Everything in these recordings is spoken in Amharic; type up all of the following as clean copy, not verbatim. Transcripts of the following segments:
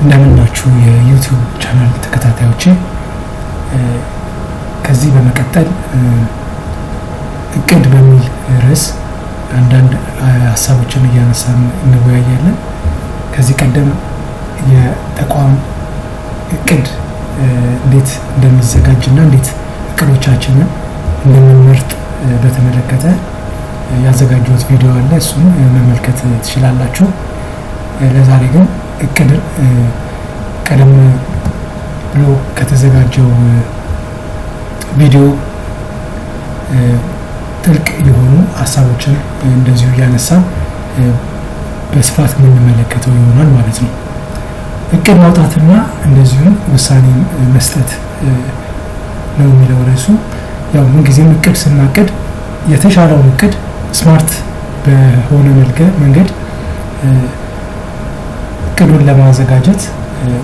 እንደምን ናችሁ የዩቲዩብ ቻናል ተከታታዮች? ከዚህ በመቀጠል እቅድ በሚል ርዕስ አንዳንድ ሀሳቦችን እያነሳን እንወያያለን። ከዚህ ቀደም የተቋም እቅድ እንዴት እንደሚዘጋጅና እንዴት እቅዶቻችንን እንደምንመርጥ በተመለከተ ያዘጋጀሁት ቪዲዮ አለ። እሱን መመልከት ትችላላችሁ። ለዛሬ ግን እቅድ ቀደም ብሎ ከተዘጋጀው ቪዲዮ ጥልቅ የሆኑ ሀሳቦችን እንደዚሁ ያነሳን በስፋት የምንመለከተው ይሆናል ማለት ነው። እቅድ ማውጣትና እንደዚሁ ውሳኔ መስጠት ነው የሚለው ርዕሱ። ያው ምን ጊዜም እቅድ ስናቅድ የተሻለው እቅድ ስማርት በሆነ መንገድ እቅዱን ለማዘጋጀት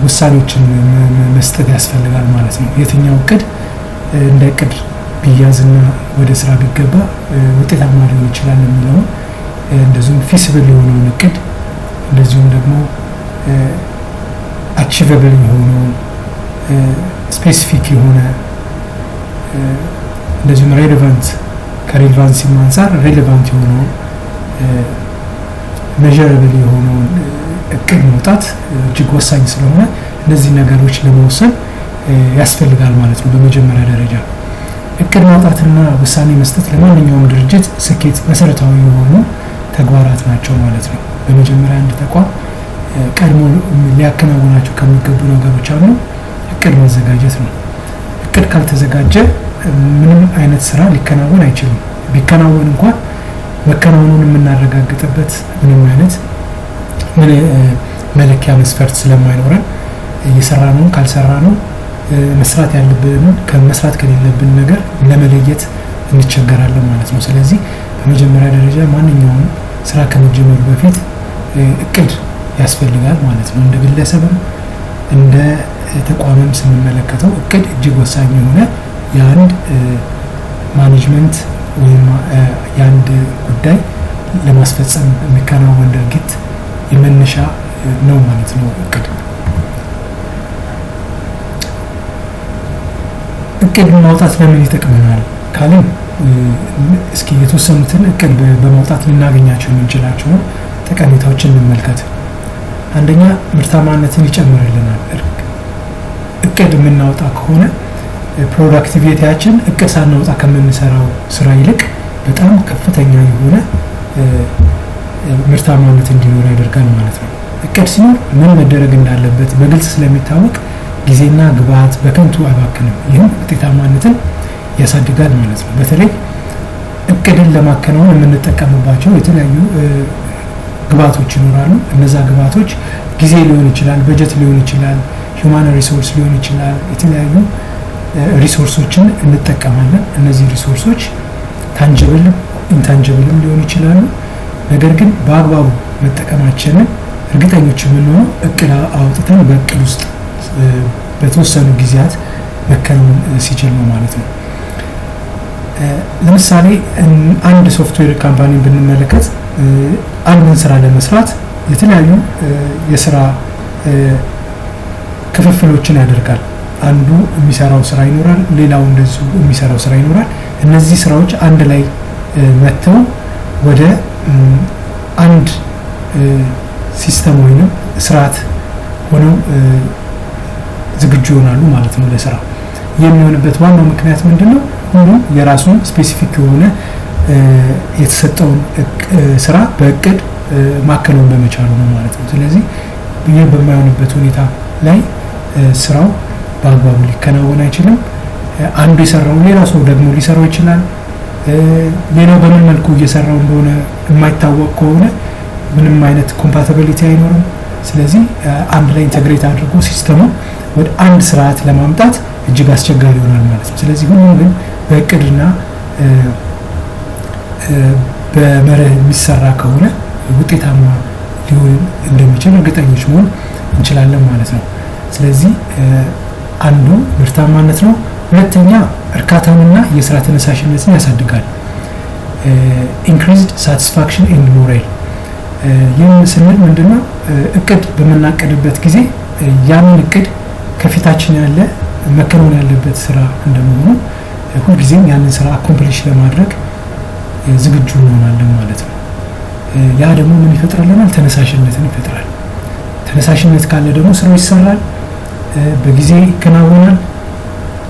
ውሳኔዎችን መስጠት ያስፈልጋል ማለት ነው። የትኛው እቅድ እንደ እቅድ ቢያዝና ወደ ስራ ቢገባ ውጤታማ ሊሆን ይችላል የሚለው እንደዚሁም ፊሲብል የሆነውን እቅድ እንደዚሁም ደግሞ አቺቨብል የሆነውን ስፔሲፊክ የሆነ እንደዚሁም ሬሌቫንት ከሬሌቫንሲ አንፃር ሬሌቫንት የሆነውን ሜዠረብል የሆነውን እቅድ ማውጣት እጅግ ወሳኝ ስለሆነ እነዚህ ነገሮች ለመወሰን ያስፈልጋል ማለት ነው። በመጀመሪያ ደረጃ እቅድ ማውጣትና ውሳኔ መስጠት ለማንኛውም ድርጅት ስኬት መሰረታዊ የሆኑ ተግባራት ናቸው ማለት ነው። በመጀመሪያ አንድ ተቋም ቀድሞ ሊያከናውናቸው ከሚገቡ ነገሮች አንዱ እቅድ ማዘጋጀት ነው። እቅድ ካልተዘጋጀ ምንም አይነት ስራ ሊከናወን አይችልም። ቢከናወን እንኳን መከናወኑን የምናረጋግጥበት ምንም አይነት መለኪያ መስፈርት ስለማይኖረን እየሰራነው ካልሰራነው መስራት ያለብን ከመስራት ከሌለብን ነገር ለመለየት እንቸገራለን ማለት ነው። ስለዚህ በመጀመሪያ ደረጃ ማንኛውም ስራ ከመጀመሩ በፊት እቅድ ያስፈልጋል ማለት ነው። እንደ ግለሰብም እንደ ተቋምም ስንመለከተው እቅድ እጅግ ወሳኝ የሆነ የአንድ ማኔጅመንት ወይም የአንድ ጉዳይ ለማስፈጸም የሚከናወን ድርጊት የመነሻ ነው ማለት ነው። እቅድ ማውጣት ለምን ይጠቅመናል ካልን እስኪ የተወሰኑትን እቅድ በማውጣት ልናገኛቸው የምንችላቸው ጠቀሜታዎችን እንመልከት። አንደኛ ምርታማነትን ይጨምርልናል። እቅድ የምናወጣ ከሆነ ፕሮዳክቲቪቲያችን እቅድ ሳናወጣ ከምንሰራው ስራ ይልቅ በጣም ከፍተኛ የሆነ ምርታማነት እንዲኖር ያደርጋል ማለት ነው። እቅድ ሲኖር ምን መደረግ እንዳለበት በግልጽ ስለሚታወቅ ጊዜና ግብአት በከንቱ አይባክንም። ይህም ውጤታማነትን ያሳድጋል ማለት ነው። በተለይ እቅድን ለማከናወን የምንጠቀምባቸው የተለያዩ ግብአቶች ይኖራሉ። እነዛ ግብአቶች ጊዜ ሊሆን ይችላል፣ በጀት ሊሆን ይችላል፣ ሂውማን ሪሶርስ ሊሆን ይችላል። የተለያዩ ሪሶርሶችን እንጠቀማለን። እነዚህ ሪሶርሶች ታንጀብል ኢንታንጀብልም ሊሆን ይችላሉ። ነገር ግን በአግባቡ መጠቀማችንን እርግጠኞች የምንሆነው እቅድ አውጥተን በእቅድ ውስጥ በተወሰኑ ጊዜያት መከናወን ሲችል ነው ማለት ነው። ለምሳሌ አንድ ሶፍትዌር ካምፓኒ ብንመለከት አንድን ስራ ለመስራት የተለያዩ የስራ ክፍፍሎችን ያደርጋል። አንዱ የሚሰራው ስራ ይኖራል፣ ሌላው እንደዚሁ የሚሰራው ስራ ይኖራል። እነዚህ ስራዎች አንድ ላይ መተው ወደ አንድ ሲስተም ወይንም ስርዓት ሆነው ዝግጁ ይሆናሉ ማለት ነው ለስራ። የሚሆንበት ዋናው ምክንያት ምንድነው? ሁሉም የራሱን ስፔሲፊክ የሆነ የተሰጠውን ስራ በእቅድ ማከናወን በመቻሉ ነው ማለት ነው። ስለዚህ ይህ በማይሆንበት ሁኔታ ላይ ስራው በአግባቡ ሊከናወን አይችልም። አንዱ የሰራው ሌላ ሰው ደግሞ ሊሰራው ይችላል። ሌላው በምን መልኩ እየሰራው እንደሆነ የማይታወቅ ከሆነ ምንም አይነት ኮምፓቲቢሊቲ አይኖርም። ስለዚህ አንድ ላይ ኢንተግሬት አድርጎ ሲስተሙ ወደ አንድ ስርዓት ለማምጣት እጅግ አስቸጋሪ ይሆናል ማለት ነው። ስለዚህ ሁሉም ግን በእቅድና በመርህ የሚሰራ ከሆነ ውጤታማ ሊሆን እንደሚችል እርግጠኞች መሆን እንችላለን ማለት ነው። ስለዚህ አንዱ ምርታማነት ነው። ሁለተኛ እርካታንና የስራ ተነሳሽነትን ያሳድጋል። increased satisfaction and morale ይህን ስንል ምንድነው? እቅድ በመናቀድበት ጊዜ ያንን እቅድ ከፊታችን ያለ መከናወን ያለበት ስራ እንደመሆኑ ሁልጊዜም ያንን ስራ አኮምፕሊሽ ለማድረግ ዝግጁ እንሆናለን ማለት ነው። ያ ደግሞ ምን ይፈጥራልናል? ተነሳሽነትን ይፈጥራል። ተነሳሽነት ካለ ደግሞ ስራው ይሰራል፣ በጊዜ ይከናወናል።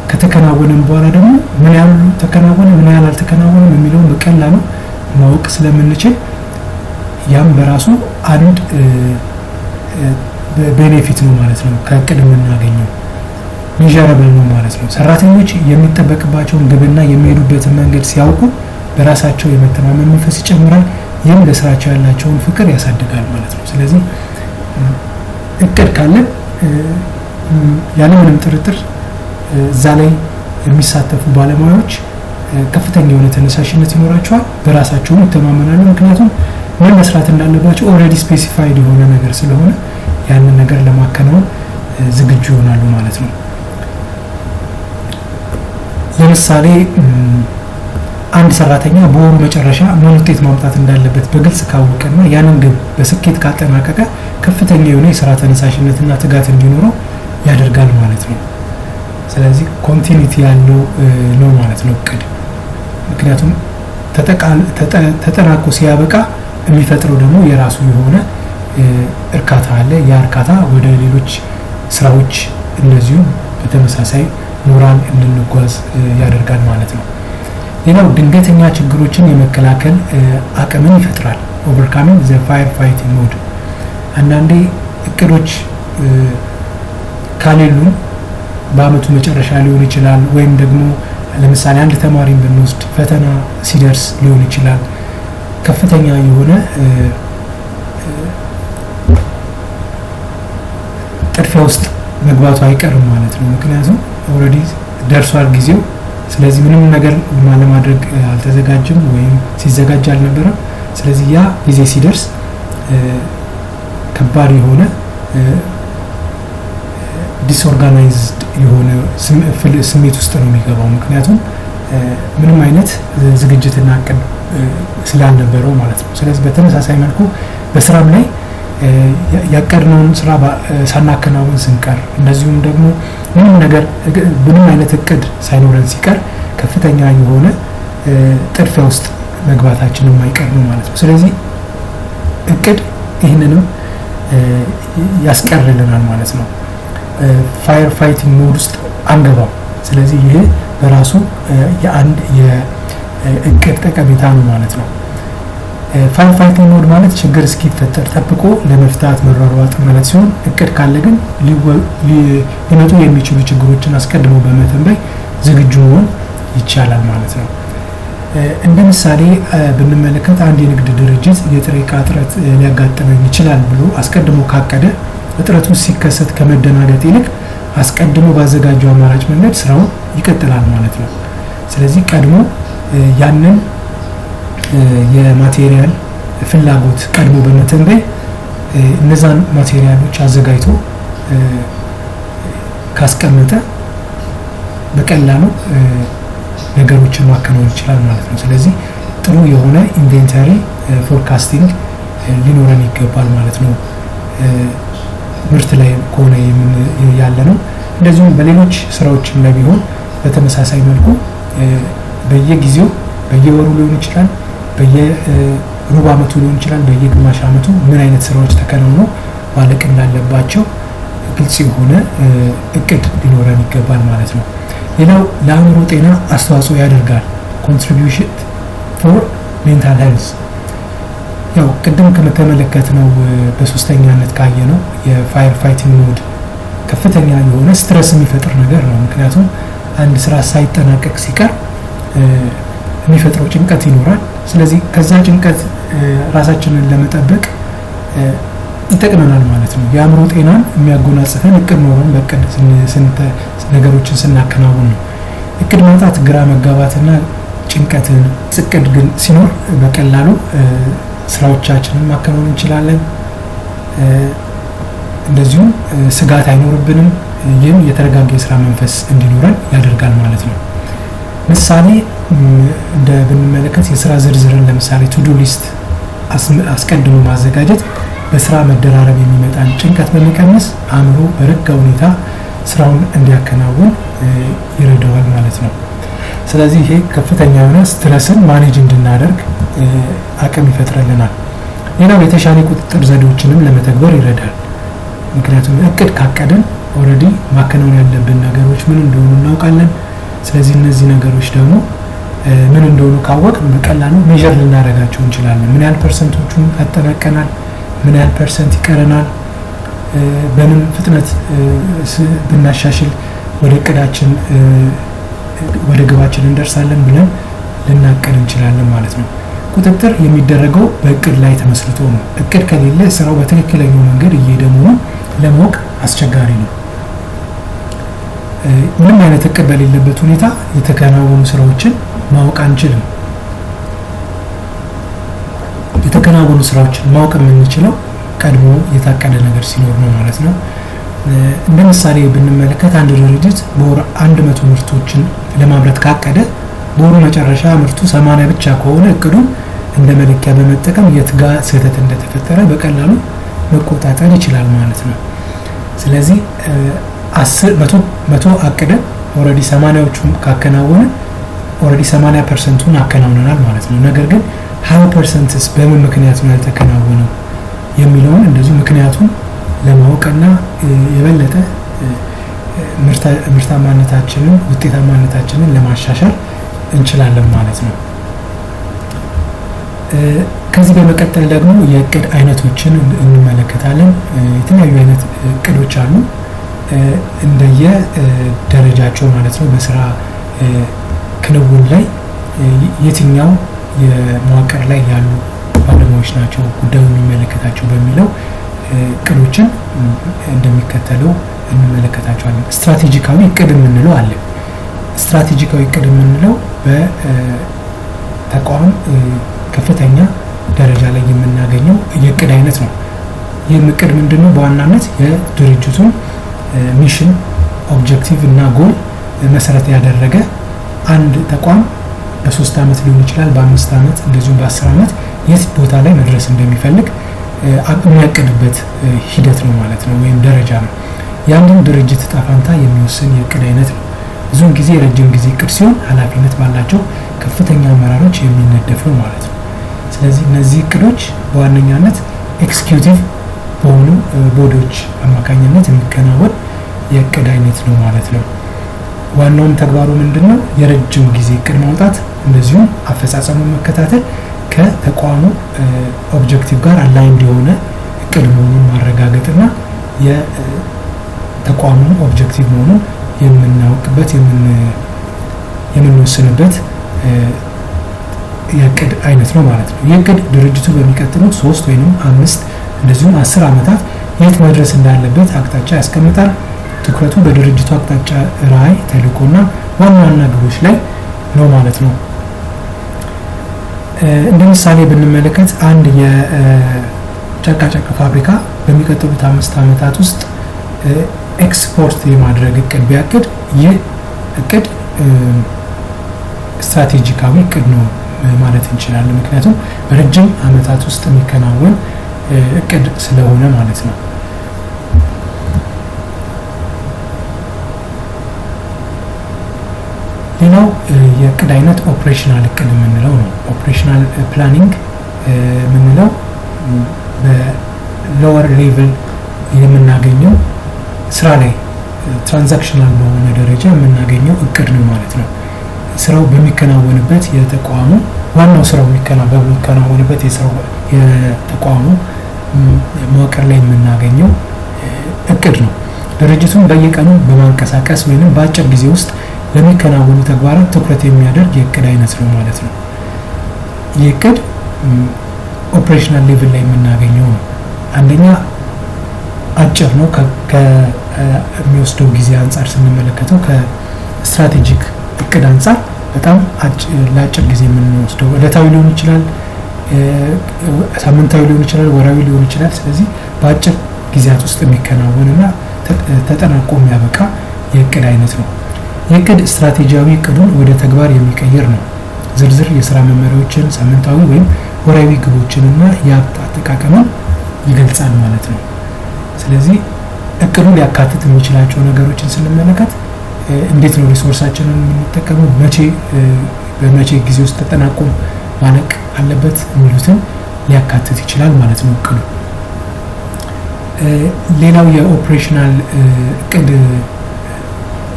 ከተከናወነም በኋላ ደግሞ ምን ያህል ተከናወነ ምን ያህል አልተከናወነም የሚለውን በቀላሉ ማወቅ ስለምንችል ያም በራሱ አንድ ቤኔፊት ነው ማለት ነው። ከእቅድ የምናገኘው ሜዠረብል ነው ማለት ነው። ሰራተኞች የሚጠበቅባቸውን ግብና የሚሄዱበትን መንገድ ሲያውቁ በራሳቸው የመተማመን መንፈስ ይጨምራል። ይህም ለስራቸው ያላቸውን ፍቅር ያሳድጋል ማለት ነው። ስለዚህ እቅድ ካለ ያለምንም ጥርጥር እዛ ላይ የሚሳተፉ ባለሙያዎች ከፍተኛ የሆነ ተነሳሽነት ይኖራቸዋል፣ በራሳቸው ይተማመናሉ። ምክንያቱም ምን መስራት እንዳለባቸው ኦልሬዲ ስፔሲፋይድ የሆነ ነገር ስለሆነ ያንን ነገር ለማከናወን ዝግጁ ይሆናሉ ማለት ነው። ለምሳሌ አንድ ሰራተኛ በወሩ መጨረሻ ምን ውጤት ማምጣት እንዳለበት በግልጽ ካወቀና ያንን ግብ በስኬት ካጠናቀቀ ከፍተኛ የሆነ የስራ ተነሳሽነትና ትጋት እንዲኖረው ያደርጋል ማለት ነው። ስለዚህ ኮንቲኒቲ ያለው ነው ማለት ነው እቅድ። ምክንያቱም ተጠናቆ ሲያበቃ የሚፈጥረው ደግሞ የራሱ የሆነ እርካታ አለ። ያ እርካታ ወደ ሌሎች ስራዎች እንደዚሁ በተመሳሳይ ሞራል እንድንጓዝ ያደርጋል ማለት ነው። ሌላው ድንገተኛ ችግሮችን የመከላከል አቅምን ይፈጥራል። ኦቨርካሚንግ ዘ ፋየር ፋይቲንግ ሞድ። አንዳንዴ እቅዶች ካሌሉ በአመቱ መጨረሻ ሊሆን ይችላል፣ ወይም ደግሞ ለምሳሌ አንድ ተማሪን ብንወስድ ፈተና ሲደርስ ሊሆን ይችላል። ከፍተኛ የሆነ ጥድፊያ ውስጥ መግባቱ አይቀርም ማለት ነው። ምክንያቱም ኦልሬዲ ደርሷል ጊዜው። ስለዚህ ምንም ነገር ለማድረግ አልተዘጋጀም ወይም ሲዘጋጅ አልነበረም። ስለዚህ ያ ጊዜ ሲደርስ ከባድ የሆነ ዲስኦርጋናይዝድ የሆነ ስሜት ውስጥ ነው የሚገባው። ምክንያቱም ምንም አይነት ዝግጅትና እቅድ ስላልነበረው ማለት ነው። ስለዚህ በተመሳሳይ መልኩ በስራም ላይ ያቀድነውን ስራ ሳናከናውን ስንቀር፣ እንደዚሁም ደግሞ ምንም አይነት እቅድ ሳይኖረን ሲቀር ከፍተኛ የሆነ ጥድፊያ ውስጥ መግባታችን የማይቀር ነው ማለት ነው። ስለዚህ እቅድ ይህንንም ያስቀርልናል ማለት ነው። ፋየር ፋይቲንግ ሞድ ውስጥ አንገባም። ስለዚህ ይሄ በራሱ የአንድ የእቅድ ጠቀሜታ ነው ማለት ነው። ፋየር ፋይቲንግ ሞድ ማለት ችግር እስኪፈጠር ጠብቆ ለመፍታት መሯሯጥ ማለት ሲሆን፣ እቅድ ካለ ግን ሊመጡ የሚችሉ ችግሮችን አስቀድሞ በመተንበይ ዝግጁ መሆን ይቻላል ማለት ነው። እንደ ምሳሌ ብንመለከት አንድ የንግድ ድርጅት የጥሬ ዕቃ እጥረት ሊያጋጥመኝ ይችላል ብሎ አስቀድሞ ካቀደ እጥረቱ ሲከሰት ከመደናገጥ ይልቅ አስቀድሞ ባዘጋጀው አማራጭ መንገድ ስራውን ይቀጥላል ማለት ነው። ስለዚህ ቀድሞ ያንን የማቴሪያል ፍላጎት ቀድሞ በመተንበይ እነዛን ማቴሪያሎች አዘጋጅቶ ካስቀመጠ በቀላሉ ነገሮችን ማከናወን ይችላል ማለት ነው። ስለዚህ ጥሩ የሆነ ኢንቬንተሪ ፎርካስቲንግ ሊኖረን ይገባል ማለት ነው። ምርት ላይ ከሆነ ያለ ነው። እንደዚሁም በሌሎች ስራዎችም ላይ ቢሆን በተመሳሳይ መልኩ በየጊዜው በየወሩ ሊሆን ይችላል፣ በየሩብ ዓመቱ ሊሆን ይችላል፣ በየግማሽ ዓመቱ ምን አይነት ስራዎች ተከናውነው ማለቅ እንዳለባቸው ግልጽ የሆነ እቅድ ሊኖረን ይገባል ማለት ነው። ሌላው ለአእምሮ ጤና አስተዋጽኦ ያደርጋል። ኮንትሪቢዩሽን ፎር ሜንታል ሄልዝ። ያው ቅድም ከተመለከትነው በሶስተኛነት ካየነው የፋየር ፋይቲንግ ሞድ ከፍተኛ የሆነ ስትረስ የሚፈጥር ነገር ነው። ምክንያቱም አንድ ስራ ሳይጠናቀቅ ሲቀር የሚፈጥረው ጭንቀት ይኖራል። ስለዚህ ከዛ ጭንቀት ራሳችንን ለመጠበቅ ይጠቅመናል ማለት ነው። የአእምሮ ጤናን የሚያጎናጽፈን እቅድ ኖረን በእቅድ ነገሮችን ስናከናውን ነው። እቅድ ማውጣት ግራ መጋባትና ጭንቀትን እቅድ ግን ሲኖር በቀላሉ ስራዎቻችንን ማከናወን እንችላለን። እንደዚሁም ስጋት አይኖርብንም። ይህም የተረጋጋ የስራ መንፈስ እንዲኖረን ያደርጋል ማለት ነው። ምሳሌ ብንመለከት የስራ ዝርዝርን ለምሳሌ ቱዱ ሊስት አስቀድሞ ማዘጋጀት በስራ መደራረብ የሚመጣን ጭንቀት በመቀነስ አእምሮ በረጋ ሁኔታ ስራውን እንዲያከናውን ይረዳዋል ማለት ነው። ስለዚህ ይሄ ከፍተኛ የሆነ ስትረስን ማኔጅ እንድናደርግ አቅም ይፈጥርልናል። ሌላው የተሻለ ቁጥጥር ዘዴዎችንም ለመተግበር ይረዳል። ምክንያቱም እቅድ ካቀደን ኦልሬዲ ማከናወን ያለብን ነገሮች ምን እንደሆኑ እናውቃለን። ስለዚህ እነዚህ ነገሮች ደግሞ ምን እንደሆኑ ካወቅን በቀላሉ ሜዠር ልናደርጋቸው እንችላለን። ምን ያህል ፐርሰንቶቹን አጠናቀናል፣ ምን ያህል ፐርሰንት ይቀረናል፣ በምን ፍጥነት ብናሻሽል ወደ እቅዳችን ወደ ግባችን እንደርሳለን ብለን ልናቀድ እንችላለን ማለት ነው። ቁጥጥር የሚደረገው በእቅድ ላይ ተመስርቶ ነው። እቅድ ከሌለ ስራው በትክክለኛው መንገድ እየሄደ መሆኑን ለማወቅ አስቸጋሪ ነው። ምንም አይነት እቅድ በሌለበት ሁኔታ የተከናወኑ ስራዎችን ማወቅ አንችልም። የተከናወኑ ስራዎችን ማወቅ የምንችለው ቀድሞ የታቀደ ነገር ሲኖር ነው ማለት ነው። እንደ ምሳሌ ብንመለከት አንድ ድርጅት በወር 100 ምርቶችን ለማምረት ካቀደ በወሩ መጨረሻ ምርቱ 80 ብቻ ከሆነ እቅዱን እንደ መለኪያ በመጠቀም የት ጋር ስህተት እንደተፈጠረ በቀላሉ መቆጣጠር ይችላል ማለት ነው። ስለዚህ 100 አቅደን ኦልሬዲ 80ዎቹን ካከናወንን ኦልሬዲ 80% አከናውነናል ማለት ነው። ነገር ግን 20%ስ በምን ምክንያት ነው ያልተከናወነው የሚለውን እንደዚህ ምክንያቱም ለማወቅና የበለጠ ምርታማነታችንን ውጤታማነታችንን ለማሻሻል እንችላለን ማለት ነው። ከዚህ በመቀጠል ደግሞ የእቅድ አይነቶችን እንመለከታለን። የተለያዩ አይነት እቅዶች አሉ እንደየ ደረጃቸው ማለት ነው። በስራ ክንውን ላይ የትኛው የመዋቅር ላይ ያሉ ባለሙያዎች ናቸው ጉዳዩ የሚመለከታቸው በሚለው እቅዶችን እንደሚከተለው እንመለከታቸዋለን። ስትራቴጂካዊ እቅድ የምንለው አለ። ስትራቴጂካዊ እቅድ የምንለው በተቋም ከፍተኛ ደረጃ ላይ የምናገኘው የእቅድ አይነት ነው። ይህም እቅድ ምንድነው? በዋናነት የድርጅቱን ሚሽን፣ ኦብጀክቲቭ እና ጎል መሰረት ያደረገ አንድ ተቋም በ3 ዓመት ሊሆን ይችላል፣ በ5 ዓመት እንደዚሁም በ10 ዓመት የት ቦታ ላይ መድረስ እንደሚፈልግ የሚያቅድበት ሂደት ነው ማለት ነው፣ ወይም ደረጃ ነው። ያንድን ድርጅት ዕጣ ፈንታ የሚወስን የእቅድ አይነት ነው። ብዙውን ጊዜ የረጅም ጊዜ እቅድ ሲሆን ኃላፊነት ባላቸው ከፍተኛ አመራሮች የሚነደፍ ነው ማለት ነው። ስለዚህ እነዚህ እቅዶች በዋነኛነት ኤክስኪዩቲቭ በሆኑ ቦዲዎች አማካኝነት የሚከናወን የእቅድ አይነት ነው ማለት ነው። ዋናውም ተግባሩ ምንድነው? የረጅም ጊዜ እቅድ ማውጣት፣ እንደዚሁም አፈጻጸሙን መከታተል፣ ከተቋሙ ኦብጀክቲቭ ጋር አላይንድ የሆነ እቅድ መሆኑን ማረጋገጥና የተቋሙን ኦብጀክቲቭ መሆኑን የምናውቅበት የምንወስንበት የእቅድ አይነት ነው ማለት ነው። ይህ እቅድ ድርጅቱ በሚቀጥሉት 3 ወይም 5 እንደዚሁም 10 ዓመታት የት መድረስ እንዳለበት አቅጣጫ ያስቀምጣል። ትኩረቱ በድርጅቱ አቅጣጫ፣ ራዕይ፣ ተልዕኮና ዋና ዋና ግቦች ላይ ነው ማለት ነው። እንደ ምሳሌ ብንመለከት አንድ የጨርቃጨርቅ ፋብሪካ በሚቀጥሉት 5 ዓመታት ውስጥ ኤክስፖርት የማድረግ እቅድ ቢያቅድ ይህ እቅድ ስትራቴጂካዊ እቅድ ነው ማለት እንችላለን። ምክንያቱም በረጅም ዓመታት ውስጥ የሚከናወን እቅድ ስለሆነ ማለት ነው። ሌላው የእቅድ አይነት ኦፕሬሽናል እቅድ የምንለው ነው። ኦፕሬሽናል ፕላኒንግ የምንለው በሎወር ሌቭል የምናገኘው ስራ ላይ ትራንዛክሽናል በሆነ ደረጃ የምናገኘው እቅድ ነው ማለት ነው። ስራው በሚከናወንበት የተቋሙ ዋናው ስራው በሚከናወንበት የተቋሙ መዋቅር ላይ የምናገኘው እቅድ ነው። ድርጅቱን በየቀኑ በማንቀሳቀስ ወይም በአጭር ጊዜ ውስጥ ለሚከናወኑ ተግባራት ትኩረት የሚያደርግ የእቅድ አይነት ነው ማለት ነው። ይህ እቅድ ኦፕሬሽናል ሌቭል ላይ የምናገኘው ነው። አንደኛ አጭር ነው። ከሚወስደው ጊዜ አንጻር ስንመለከተው ከስትራቴጂክ እቅድ አንጻር በጣም ለአጭር ጊዜ የምንወስደው ዕለታዊ ሊሆን ይችላል፣ ሳምንታዊ ሊሆን ይችላል፣ ወራዊ ሊሆን ይችላል። ስለዚህ በአጭር ጊዜያት ውስጥ የሚከናወንና ተጠናቆ የሚያበቃ የእቅድ አይነት ነው። የእቅድ ስትራቴጂያዊ እቅዱን ወደ ተግባር የሚቀይር ነው። ዝርዝር የስራ መመሪያዎችን፣ ሳምንታዊ ወይም ወራዊ ግቦችንና የሀብት አጠቃቀምን ይገልጻል ማለት ነው። ስለዚህ እቅዱ ሊያካትት የሚችላቸው ነገሮችን ስንመለከት እንዴት ነው ሪሶርሳችንን የምንጠቀመው፣ በመቼ ጊዜ ውስጥ ተጠናቆ ማለቅ አለበት የሚሉትን ሊያካትት ይችላል ማለት ነው እቅዱ። ሌላው የኦፕሬሽናል እቅድ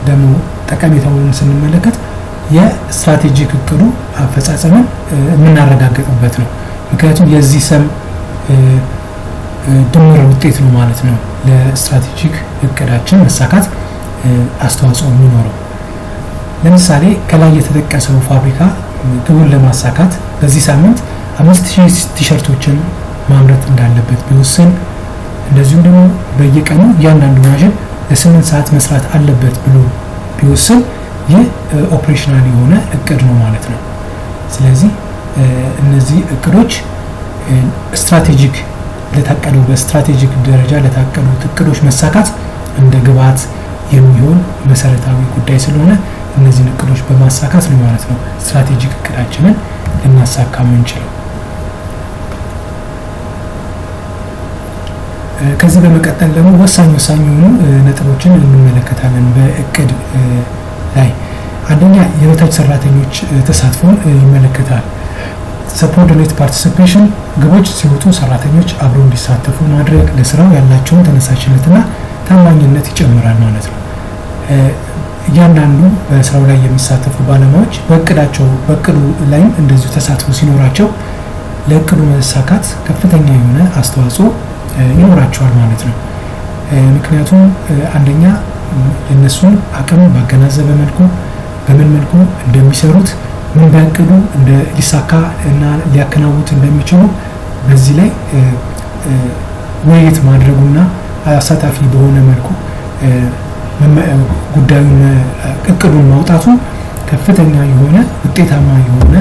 ደግሞ ጠቀሜታውን ስንመለከት የስትራቴጂክ እቅዱ አፈጻጸምን የምናረጋግጥበት ነው። ምክንያቱም የዚህ ሰም ድምር ውጤት ነው ማለት ነው ለስትራቴጂክ እቅዳችን መሳካት አስተዋጽኦ የሚኖረው። ለምሳሌ ከላይ የተጠቀሰው ፋብሪካ ግቡን ለማሳካት በዚህ ሳምንት 5000 ቲሸርቶችን ማምረት እንዳለበት ቢወስን፣ እንደዚሁም ደግሞ በየቀኑ እያንዳንዱ ማሽን ለ8 ሰዓት መስራት አለበት ብሎ ቢወስን ይህ ኦፕሬሽናል የሆነ እቅድ ነው ማለት ነው። ስለዚህ እነዚህ እቅዶች ስትራቴጂክ ለታቀደው በስትራቴጂክ ደረጃ ለታቀዱት እቅዶች መሳካት እንደ ግብዓት የሚሆን መሰረታዊ ጉዳይ ስለሆነ እነዚህን እቅዶች በማሳካት ነው ማለት ነው ስትራቴጂክ እቅዳችንን ልናሳካ የምንችለው። ከዚህ በመቀጠል ደግሞ ወሳኝ የሆኑ ነጥቦችን እንመለከታለን በእቅድ ላይ። አንደኛ የበታች ሰራተኞች ተሳትፎን ይመለከታል። ሰፖርዲኔት ፓርቲሲፔሽን ግቦች ሲወጡ ሰራተኞች አብረው እንዲሳተፉ ማድረግ ለስራው ያላቸውን ተነሳሽነትና ታማኝነት ይጨምራል ማለት ነው። እያንዳንዱ በስራው ላይ የሚሳተፉ ባለሙያዎች በእቅዱ ላይም እንደዚሁ ተሳትፎ ሲኖራቸው ለእቅዱ መሳካት ከፍተኛ የሆነ አስተዋጽኦ ይኖራቸዋል ማለት ነው። ምክንያቱም አንደኛ የእነሱን አቅም ባገናዘበ መልኩ በምን መልኩ እንደሚሰሩት ምን ቢያቅዱ ሊሳካ እና ሊያከናውኑት እንደሚችሉ በዚህ ላይ ውይይት ማድረጉና አሳታፊ በሆነ መልኩ ጉዳዩን እቅዱን ማውጣቱ ከፍተኛ የሆነ ውጤታማ የሆነ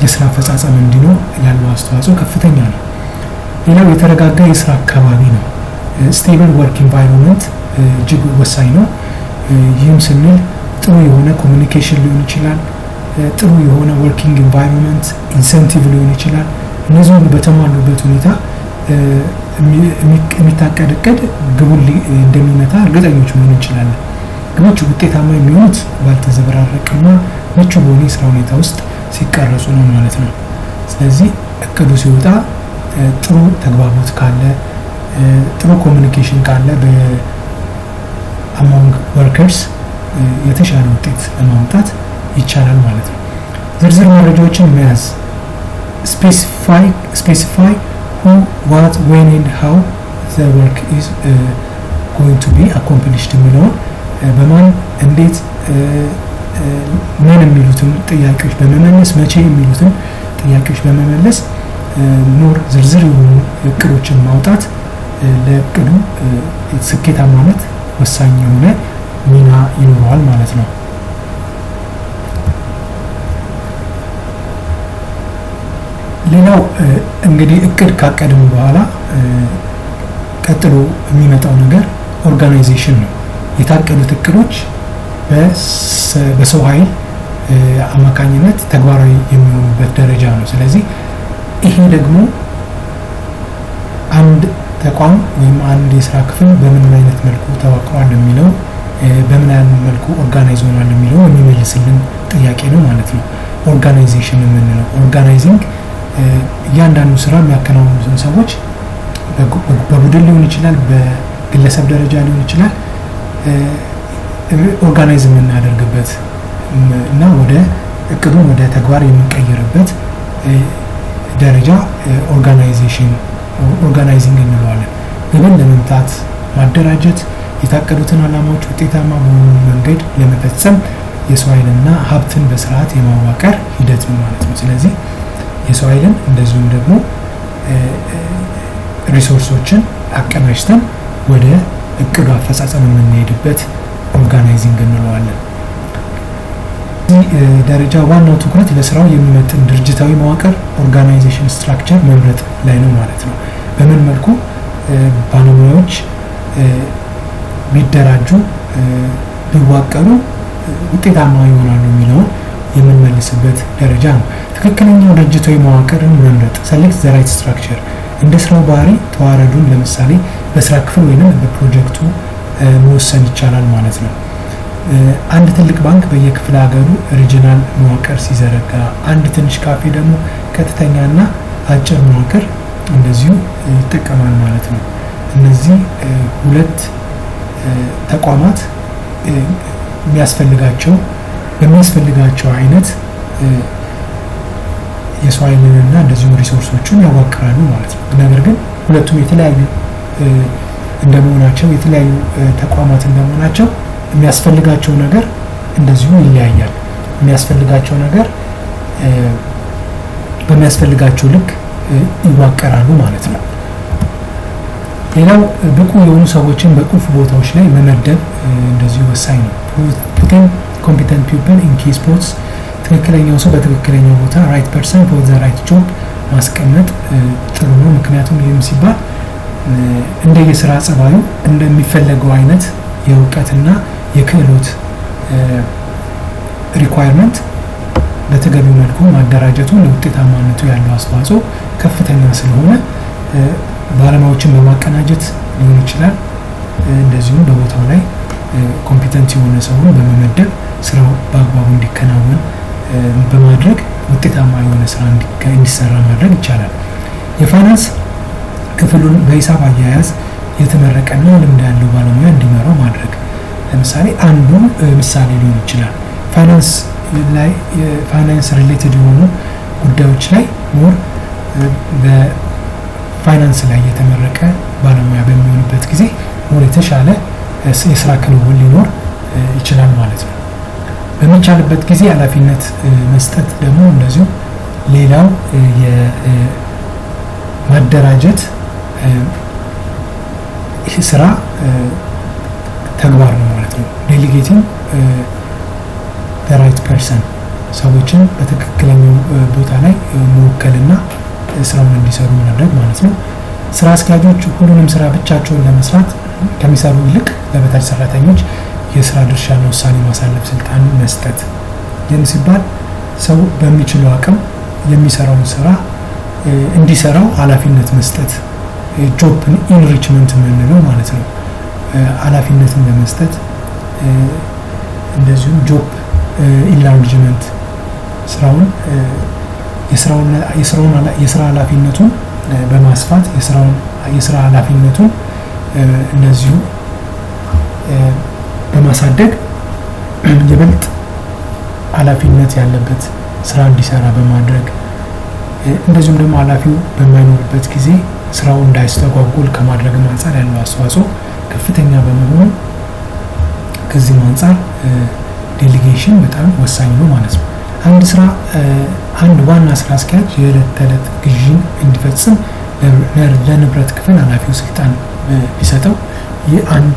የስራ አፈጻጸም እንዲኖር ያለው አስተዋጽኦ ከፍተኛ ነው። ሌላው የተረጋጋ የስራ አካባቢ ነው። ስቴብል ወርክ ኢንቫይሮንመንት እጅግ ወሳኝ ነው። ይህም ስንል ጥሩ የሆነ ኮሚኒኬሽን ሊሆን ይችላል፣ ጥሩ የሆነ ወርኪንግ ኢንቫይሮንመንት ኢንሰንቲቭ ሊሆን ይችላል። እነዚህ ሁሉ በተሟሉበት ሁኔታ የሚታቀድ እቅድ ግቡን እንደሚመታ እርግጠኞች መሆን እንችላለን። ግቦች ውጤታማ የሚሆኑት ባልተዘበራረቀና ምቹ በሆነ የስራ ሁኔታ ውስጥ ሲቀረጹ ነው ማለት ነው። ስለዚህ እቅዱ ሲወጣ ጥሩ ተግባቦት ካለ፣ ጥሩ ኮሚኒኬሽን ካለ በአማንግ ወርከርስ የተሻለ ውጤት ለማምጣት ይቻላል ማለት ነው። ዝርዝር መረጃዎችን መያዝ ስፔሲፋይ who, what, when and how the work is going to be accomplished የሚለውን በማን እንዴት ምን የሚሉትን ጥያቄዎች በመመለስ መቼ የሚሉትን ጥያቄዎች በመመለስ ኖር ዝርዝር የሆኑ እቅዶችን ማውጣት ለእቅዱ ስኬታማነት ወሳኝ የሆነ ሚና ይኖረዋል ማለት ነው። ሌላው እንግዲህ እቅድ ካቀድን በኋላ ቀጥሎ የሚመጣው ነገር ኦርጋናይዜሽን ነው። የታቀዱት እቅዶች በሰው ኃይል አማካኝነት ተግባራዊ የሚሆኑበት ደረጃ ነው። ስለዚህ ይሄ ደግሞ አንድ ተቋም ወይም አንድ የስራ ክፍል በምን አይነት መልኩ ተዋቅሯል የሚለው በምን አይነት መልኩ ኦርጋናይዝ ሆኗል የሚለው የሚመልስልን ጥያቄ ነው ማለት ነው። ኦርጋናይዜሽን የምንለው ኦርጋናይዚንግ እያንዳንዱ ስራ የሚያከናውኑትን ሰዎች በቡድን ሊሆን ይችላል፣ በግለሰብ ደረጃ ሊሆን ይችላል፣ ኦርጋናይዝ የምናደርግበት እና ወደ እቅዱን ወደ ተግባር የምንቀይርበት ደረጃ ኦርጋናይዚንግ እንለዋለን። ግብን ለመምታት ማደራጀት፣ የታቀዱትን ዓላማዎች ውጤታማ በሆነ መንገድ ለመፈጸም የሰው ኃይልና ሀብትን በስርዓት የማዋቀር ሂደት ነው ማለት ነው። ስለዚህ የሰው ኃይልን እንደዚሁም ደግሞ ሪሶርሶችን አቀናጅተን ወደ እቅዱ አፈጻጸም የምንሄድበት ኦርጋናይዚንግ እንለዋለን። እዚህ ደረጃ ዋናው ትኩረት ለስራው የሚመጥን ድርጅታዊ መዋቅር ኦርጋናይዜሽን ስትራክቸር መምረጥ ላይ ነው ማለት ነው። በምን መልኩ ባለሙያዎች ቢደራጁ ቢዋቀሩ ውጤታማ ይሆናሉ የሚለውን የምንመልስበት ደረጃ ነው። ትክክለኛው ድርጅታዊ መዋቅርን መምረጥ ሰሌክት ዘ ራይት ስትራክቸር። እንደ ስራው ባህሪ ተዋረዱን ለምሳሌ በስራ ክፍል ወይንም በፕሮጀክቱ መወሰን ይቻላል ማለት ነው። አንድ ትልቅ ባንክ በየክፍለ ሀገሩ ሪጂናል መዋቅር ሲዘረጋ፣ አንድ ትንሽ ካፌ ደግሞ ቀጥተኛና አጭር መዋቅር እንደዚሁ ይጠቀማል ማለት ነው። እነዚህ ሁለት ተቋማት በሚያስፈልጋቸው አይነት የሰው ኃይልንና እንደዚሁ ሪሶርሶችን ያዋቅራሉ ማለት ነው። ነገር ግን ሁለቱም የተለያዩ እንደመሆናቸው የተለያዩ ተቋማት እንደመሆናቸው የሚያስፈልጋቸው ነገር እንደዚሁ ይለያያል። የሚያስፈልጋቸው ነገር በሚያስፈልጋቸው ልክ ይዋቀራሉ ማለት ነው። ሌላው ብቁ የሆኑ ሰዎችን በቁልፍ ቦታዎች ላይ መመደብ እንደዚሁ ወሳኝ ነው። putting competent people in key spots ትክክለኛው ሰው በትክክለኛው ቦታ right person for the right job ማስቀመጥ ጥሩ ነው። ምክንያቱም ይህም ሲባል እንደየስራ ጸባዩ እንደሚፈለገው አይነት የእውቀትና የክህሎት ሪኳየርመንት በተገቢው መልኩ ማደራጀቱ ለውጤታማነቱ ያለው አስተዋጽኦ ከፍተኛ ስለሆነ ባለሙያዎችን በማቀናጀት ሊሆን ይችላል። እንደዚሁም በቦታው ላይ ኮምፒተንት የሆነ ሰውን በመመደብ ስራው በአግባቡ እንዲከናወን በማድረግ ውጤታማ የሆነ ስራ እንዲሰራ ማድረግ ይቻላል። የፋይናንስ ክፍሉን በሂሳብ አያያዝ የተመረቀና ልምድ ያለው ባለሙያ እንዲመራው ማድረግ። ለምሳሌ አንዱ ምሳሌ ሊሆን ይችላል። ፋይናንስ ሪሌትድ የሆኑ ጉዳዮች ላይ ሞር በፋይናንስ ላይ የተመረቀ ባለሙያ በሚሆንበት ጊዜ ሞር የተሻለ የስራ ክንውን ሊኖር ይችላል ማለት ነው። በሚቻልበት ጊዜ ኃላፊነት መስጠት ደግሞ እንደዚሁ ሌላው የማደራጀት ስራ ተግባር ነው ማለት ነው። ዴሊጌቲንግ ራይት ፐርሰን ሰዎችን በትክክለኛው ቦታ ላይ መወከልና ስራውን እንዲሰሩ ማድረግ ማለት ነው። ስራ አስኪያጆች ሁሉንም ስራ ብቻቸውን ለመስራት ከሚሰሩ ይልቅ ለበታች ሰራተኞች የስራ ድርሻና ውሳኔ ማሳለፍ ስልጣን መስጠት። ይህም ሲባል ሰው በሚችለው አቅም የሚሰራውን ስራ እንዲሰራው ኃላፊነት መስጠት ጆብ ኢንሪችመንት የምንለው ማለት ነው። ኃላፊነትን በመስጠት እንደዚሁም ጆብ ኢንላርጅመንት ስራውን የስራ ኃላፊነቱን በማስፋት የስራ ኃላፊነቱን እንደዚሁ በማሳደግ የበልጥ ኃላፊነት ያለበት ስራ እንዲሰራ በማድረግ እንደዚሁም ደግሞ ኃላፊው በማይኖርበት ጊዜ ስራው እንዳይስተጓጎል ከማድረግ አንፃር ያለው አስተዋጽኦ ከፍተኛ በመሆኑ ከዚህም አንፃር ዴሊጌሽን በጣም ወሳኝ ነው ማለት ነው። አንድ ዋና ስራ አስኪያጅ የዕለት ተዕለት ግዢን እንዲፈጽም ለንብረት ክፍል ኃላፊው ስልጣን ቢሰጠው ይህ አንድ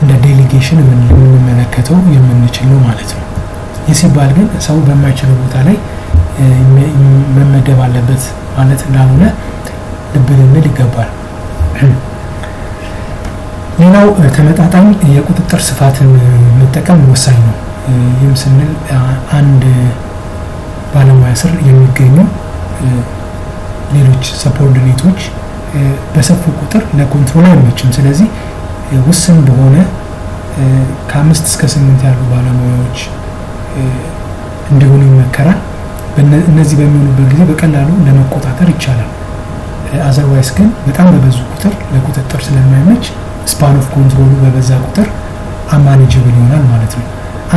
እንደ ዴሊጌሽን የምንመለከተው የምንችል ነው ማለት ነው። ይህ ሲባል ግን ሰው በማይችለው ቦታ ላይ መመደብ አለበት ማለት እንዳልሆነ ልብ ልንል ይገባል። ሌላው ተመጣጣኝ የቁጥጥር ስፋትን መጠቀም ወሳኝ ነው። ይህም ስንል አንድ ባለሙያ ስር የሚገኙ ሌሎች ሰፖርዲኔቶች በሰፉ ቁጥር ለኮንትሮል አይመችም። ስለዚህ ውስን በሆነ ከ5 እስከ 8 ያሉ ባለሙያዎች እንዲሆኑ ይመከራል። እነዚህ በሚሆኑበት ጊዜ በቀላሉ ለመቆጣጠር ይቻላል። አዘርዋይስ ግን በጣም በበዙ ቁጥር ለቁጥጥር ስለማይመች ስፓን ኦፍ ኮንትሮሉ በበዛ ቁጥር አማኔጀብል ይሆናል ማለት ነው።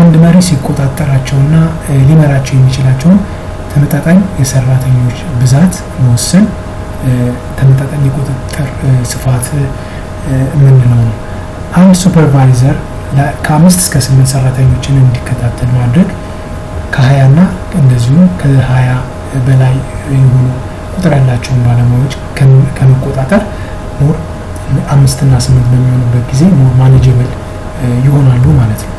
አንድ መሪ ሲቆጣጠራቸውና ሊመራቸው የሚችላቸውን ተመጣጣኝ የሰራተኞች ብዛት መወሰን ተመጣጣኝ የቁጥጥር ስፋት የምንለው ነው። አንድ ሱፐርቫይዘር ከ5 እስከ 8 ሰራተኞችን እንዲከታተል ማድረግ ከ20 እና እንደዚሁም ከ20 በላይ የሆኑ ቁጥር ያላቸውን ባለሙያዎች ከመቆጣጠር ሞር 5 እና 8 በሚሆኑበት ጊዜ ሞር ማኔጀብል ይሆናሉ ማለት ነው።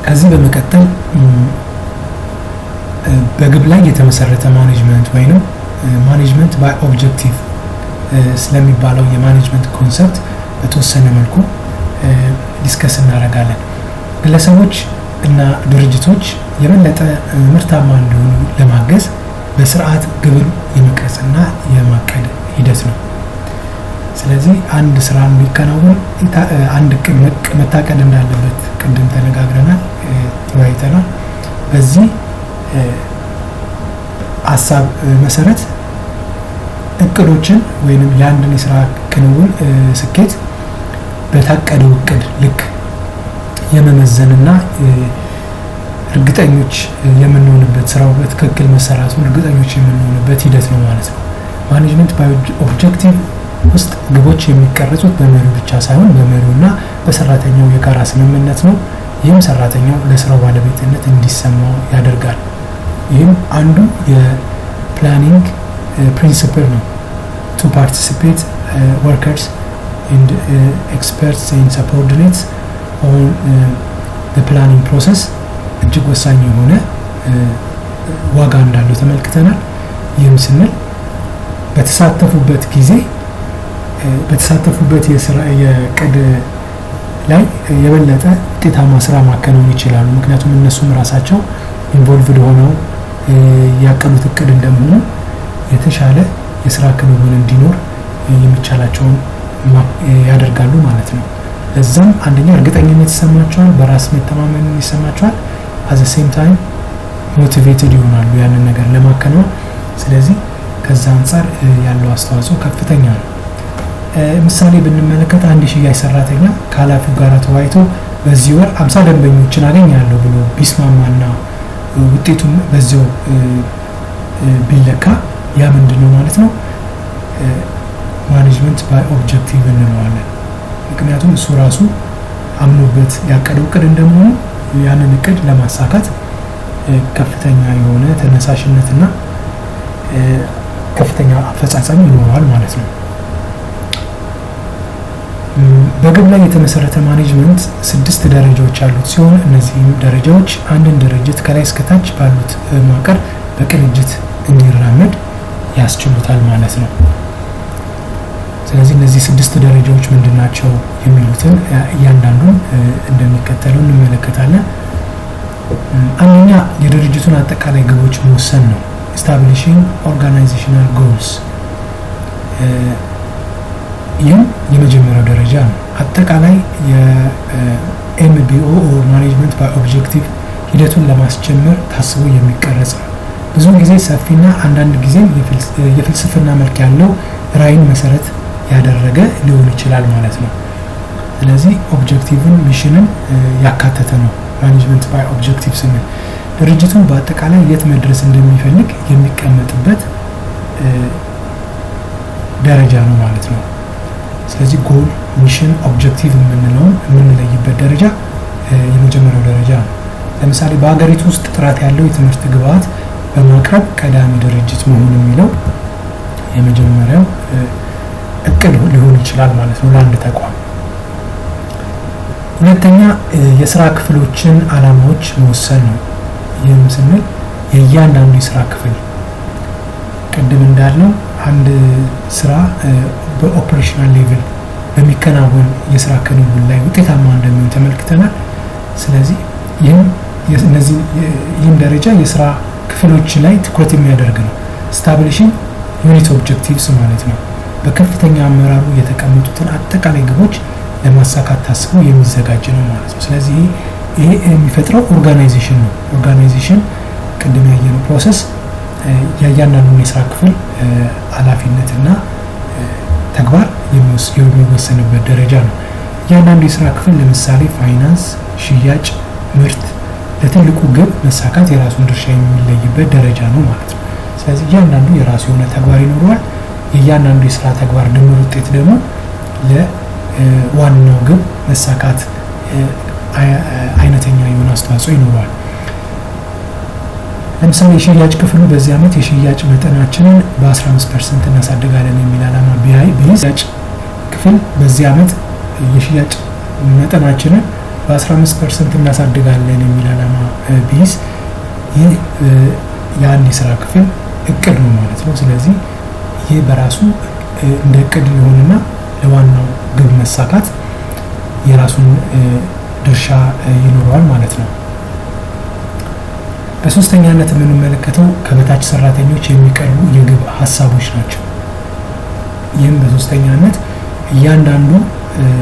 ከዚህ በመቀጠል በግብ ላይ የተመሰረተ ማኔጅመንት ወይንም ማኔጅመንት ባይ ኦብጀክቲቭ ስለሚባለው የማኔጅመንት ኮንሰፕት በተወሰነ መልኩ ዲስከስ እናደርጋለን። ግለሰቦች እና ድርጅቶች የበለጠ ምርታማ እንዲሆኑ ለማገዝ በስርዓት ግብር የመቅረጽና የማቀድ ሂደት ነው። ስለዚህ አንድ ስራ የሚከናወን አንድ እቅድ መታቀድ እንዳለበት ቅድም ተነጋግረናል፣ ተወያይተናል። በዚህ ሀሳብ መሰረት እቅዶችን ወይንም የአንድን የስራ ክንውን ስኬት በታቀደው እቅድ ልክ የመመዘንና እርግጠኞች የምንሆንበት ስራው በትክክል መሰራቱን እርግጠኞች የምንሆንበት ሂደት ነው ማለት ነው። ማኔጅመንት ባይ ኦብጀክቲቭ ውስጥ ግቦች የሚቀረጹት በመሪው ብቻ ሳይሆን በመሪውና በሰራተኛው የጋራ ስምምነት ነው። ይህም ሰራተኛው ለስራው ባለቤትነት እንዲሰማው ያደርጋል። ይህም አንዱ የፕላኒንግ ፕሪንሲፕል ነው። to participate workers and experts and subordinates on the planning process እጅግ ወሳኝ የሆነ ዋጋ እንዳለው ተመልክተናል። ይህም ስንል በተሳተፉበት የስራ የቅድ ላይ የበለጠ ውጤታማ ስራ ማከናወን ይችላሉ። ምክንያቱም እነሱም ራሳቸው ኢንቮልቭድ ሆነው ያቀዱት እቅድ እንደመሆኑ የተሻለ የስራ ክንውን እንዲኖር የሚቻላቸውን ያደርጋሉ ማለት ነው። ለዛም አንደኛ እርግጠኝነት ይሰማቸዋል፣ በራስ መተማመን ይሰማቸዋል። at the same time motivated ይሆናሉ ያንን ነገር ለማከናወን። ስለዚህ ከዛ አንፃር ያለው አስተዋጽኦ ከፍተኛ ነው። ምሳሌ ብንመለከት አንድ ሽያጭ ሰራተኛ ከኃላፊው ጋር ተወያይቶ በዚህ ወር 50 ደንበኞችን አገኛለሁ ብሎ ቢስማማና ውጤቱም በዚያው ቢለካ ያ ምንድነው ማለት ነው? ማኔጅመንት ባይ ኦብጀክቲቭ እንለዋለን። ምክንያቱም እሱ ራሱ አምኖበት ያቀደው እቅድ እንደመሆኑ ያንን እቅድ ለማሳካት ከፍተኛ የሆነ ተነሳሽነትና ከፍተኛ አፈጻጸም ይኖራል ማለት ነው። በግብ ላይ የተመሰረተ ማኔጅመንት 6 ደረጃዎች አሉት ሲሆን እነዚህም ደረጃዎች አንድን ድርጅት ከላይ እስከ ታች ባሉት መዋቅር በቅንጅት እንዲራመድ ያስችሉታል ማለት ነው። ስለዚህ እነዚህ 6 ደረጃዎች ምንድናቸው የሚሉትን እያንዳንዱን እንደሚከተለው እንመለከታለን። አንደኛ የድርጅቱን አጠቃላይ ግቦች መወሰን ነው። establishing organizational goals ይህም የመጀመሪያው ደረጃ ነው። አጠቃላይ የኤምቢኦ or management by objective ሂደቱን ለማስጀመር ታስቦ የሚቀረጽ ነው። ብዙ ጊዜ ሰፊና አንዳንድ ጊዜም የፍልስፍና መልክ ያለው ራዕይን መሰረት ያደረገ ሊሆን ይችላል ማለት ነው። ስለዚህ ኦብጀክቲቭን ሚሽንን ያካተተ ነው። ማኔጅመንት ባይ ኦብጀክቲቭ ስንል ድርጅቱ በአጠቃላይ የት መድረስ እንደሚፈልግ የሚቀመጥበት ደረጃ ነው ማለት ነው። ስለዚህ ጎል፣ ሚሽን፣ ኦብጀክቲቭ የምንለይበት ደረጃ የመጀመሪያው ደረጃ ነው። ለምሳሌ በአገሪቱ ውስጥ ጥራት ያለው የትምህርት ግብዓት በማቅረብ ቀዳሚ ድርጅት መሆን የሚለው የመጀመሪያው እቅድ ሊሆን ይችላል ማለት ነው ለአንድ ተቋም። ሁለተኛ የስራ ክፍሎችን አላማዎች መወሰን ነው። ይህም ስንል የእያንዳንዱ የስራ ክፍል ቅድም እንዳልነው አንድ ስራ በኦፕሬሽናል ሌቭል በሚከናወን የስራ ክንውን ላይ ውጤታማ እንደሚሆን ተመልክተናል። ስለዚህ ይህም ደረጃ የስራ ክፍሎች ላይ ትኩረት የሚያደርግ ነው። ስታብሊሽንግ ዩኒት ኦብጀክቲቭስ ማለት ነው። በከፍተኛ አመራሩ የተቀመጡትን አጠቃላይ ግቦች ለማሳካት ታስቦ የሚዘጋጅ ነው ማለት ነው። ስለዚህ ይሄ የሚፈጥረው ኦርጋናይዜሽን ነው። ኦርጋናይዜሽን ቅድም ያየነው ፕሮሰስ የእያንዳንዱን የስራ ክፍል ኃላፊነትና ተግባር የሚወሰንበት ደረጃ ነው። እያንዳንዱ የስራ ክፍል ለምሳሌ ፋይናንስ፣ ሽያጭ፣ ምርት ለትልቁ ግብ መሳካት የራሱን ድርሻ የሚለይበት ደረጃ ነው ማለት ነው። ስለዚህ እያንዳንዱ የራሱ የሆነ ተግባር ይኖረዋል። የእያንዳንዱ የስራ ተግባር ድምር ውጤት ደግሞ ለዋናው ግብ መሳካት አይነተኛ የሆነ አስተዋጽኦ ይኖረዋል። ለምሳሌ የሽያጭ ክፍሉ በዚህ ዓመት የሽያጭ መጠናችንን በ15% እናሳድጋለን የሚል ዓላማ ቢይዝ ክፍል በዚህ ዓመት የሽያጭ መጠናችንን በ15% እናሳድጋለን የሚል ዓላማ ቢይዝ ይህ የአንድ የስራ ክፍል እቅድ ነው ማለት ነው። ስለዚህ ይህ በራሱ እንደ እቅድ ሊሆንና ለዋናው ግብ መሳካት የራሱን ድርሻ ይኖረዋል ማለት ነው። በሶስተኛነት የምንመለከተው ከበታች ሰራተኞች የሚቀርቡ የግብ ሀሳቦች ናቸው። ይህም በሶስተኛነት እያንዳንዱ